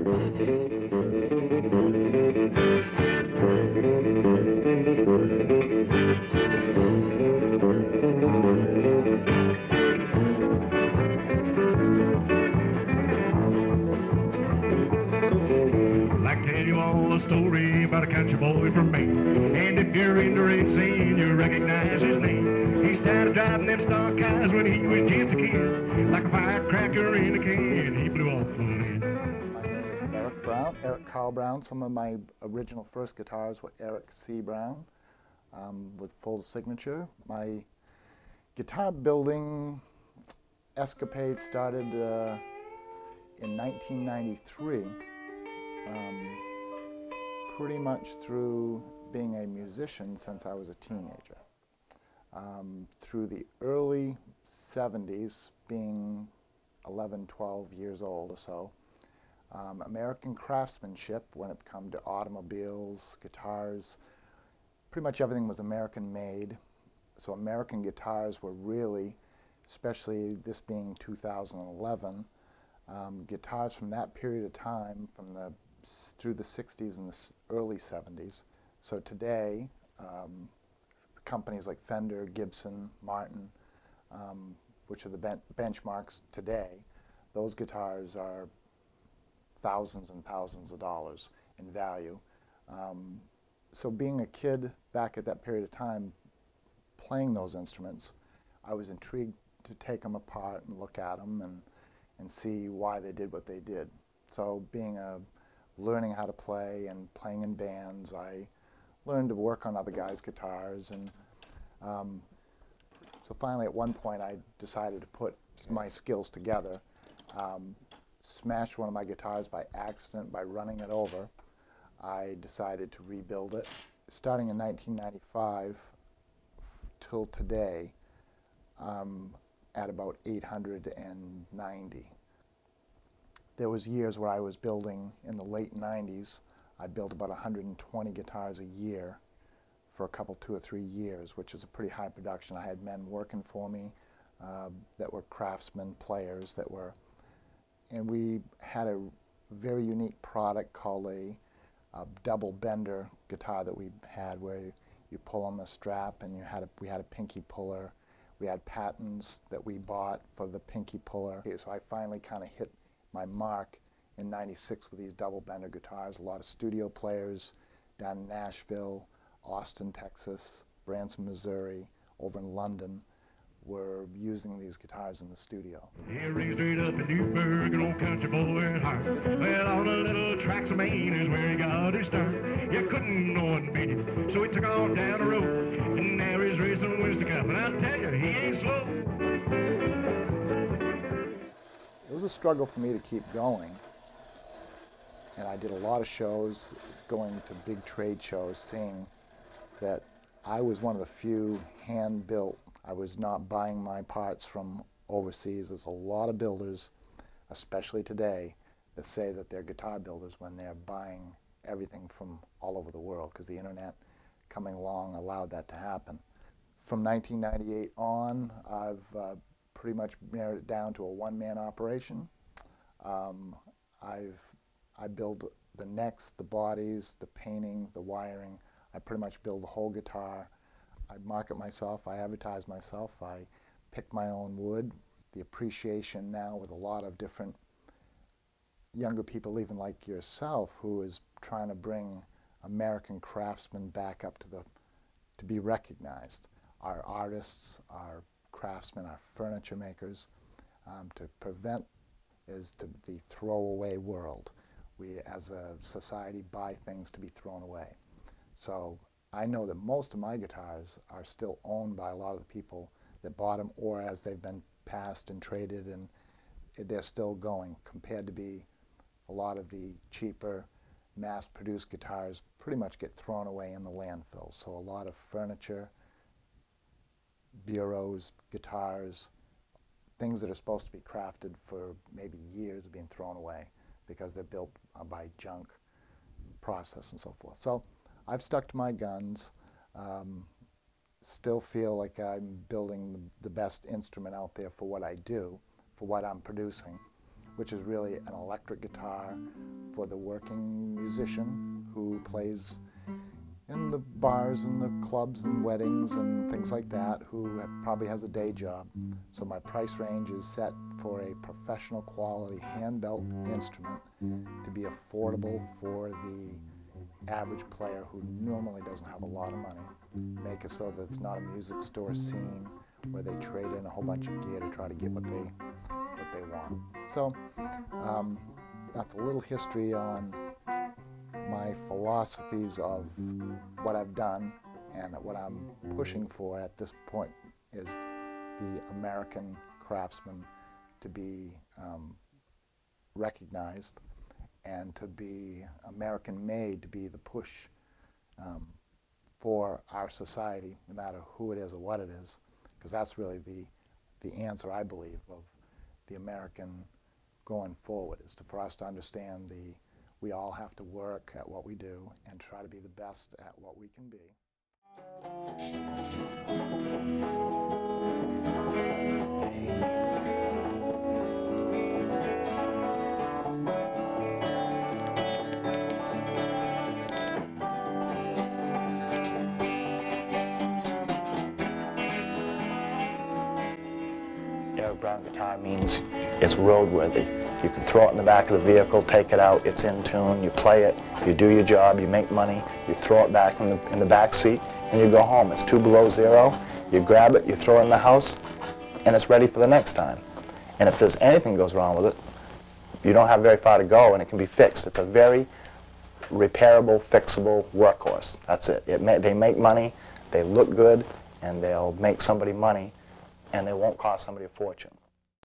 Like tell you all a story about a country boy from Maine. And if you're into racing, you recognize his name. He started driving them stock cars when he was just a kid. Like a firecracker in a can, he blew off the lid. My name is Eric Carl Brown. Some of my original first guitars were Eric C. Brown with full signature. My guitar building escapade started in 1993. Pretty much through being a musician since I was a teenager. Through the early 70s, being 11, 12 years old or so, American craftsmanship, when it came to automobiles, guitars, pretty much everything was American made. So American guitars were really, especially this being 2011, guitars from that period of time, through the 60s and the early 70s. So today, companies like Fender, Gibson, Martin, which are the benchmarks today, those guitars are thousands and thousands of dollars in value. So being a kid back at that period of time, playing those instruments, I was intrigued to take them apart and look at them and see why they did what they did. So learning how to play and playing in bands, I learned to work on other guys' guitars, and so finally at one point I decided to put my skills together. Smashed one of my guitars by accident by running it over. I decided to rebuild it. Starting in 1995 till today, at about 890. There was years where I was building, in the late 90s, I built about 120 guitars a year for a couple, 2 or 3 years, which is a pretty high production. I had men working for me that were craftsmen, players that were, and we had a very unique product called a double bender guitar that we had, where you pull on the strap and we had a pinky puller. We had patents that we bought for the pinky puller. So I finally kind of hit my mark in '96 with these double bender guitars. A lot of studio players down in Nashville, Austin, Texas, Branson, Missouri, over in London were using these guitars in the studio. Yeah, raised straight up in Newburgh, an old country boy at heart. Well, all the little tracks of Maine is where he got his start. You couldn't no one beat him, so he took off down the road. And now he's racing Winston Cup, and I'll tell you, he ain't slow. It was a struggle for me to keep going, and I did a lot of shows, going to big trade shows, seeing that I was one of the few hand-built. I was not buying my parts from overseas. There's a lot of builders, especially today, that say that they're guitar builders when they're buying everything from all over the world, because the internet coming along allowed that to happen. From 1998 on, I've pretty much narrowed it down to a one-man operation. I build the necks, the bodies, the painting, the wiring. I pretty much build the whole guitar. I market myself, I advertise myself, I pick my own wood. The appreciation now with a lot of different younger people, even like yourself, who is trying to bring American craftsmen back up to be recognized. Our artists, our craftsmen, our furniture makers, to prevent is to the throwaway world. We as a society buy things to be thrown away. So I know that most of my guitars are still owned by a lot of the people that bought them, or as they've been passed and traded, and they're still going, compared to be a lot of the cheaper mass-produced guitars pretty much get thrown away in the landfill. So a lot of furniture, bureaus, guitars, things that are supposed to be crafted for maybe years are being thrown away because they're built by junk process and so forth. So I've stuck to my guns, still feel like I'm building the best instrument out there for what I do, for what I'm producing. which is really an electric guitar for the working musician who plays in the bars and the clubs and weddings and things like that, who probably has a day job. So my price range is set for a professional quality hand-built instrument to be affordable for the average player who normally doesn't have a lot of money. Make it so that it's not a music store scene where they trade in a whole bunch of gear to try to get what they want. So that's a little history on my philosophies of what I've done, and what I'm pushing for at this point is the American craftsman to be recognized, and to be American-made, to be the push for our society, no matter who it is or what it is, because that's really the answer, I believe, of the American going forward, is for us to understand we all have to work at what we do and try to be the best at what we can be. Brown guitar means it's roadworthy. You can throw it in the back of the vehicle, take it out, it's in tune, you play it, you do your job, you make money, you throw it back in the back seat, and you go home. It's 2 below zero, you grab it, you throw it in the house, and it's ready for the next time. And if there's anything goes wrong with it, you don't have very far to go, and it can be fixed. It's a very repairable, fixable workhorse. That's it. They make money, they look good, and they'll make somebody money, and they won't cost somebody a fortune.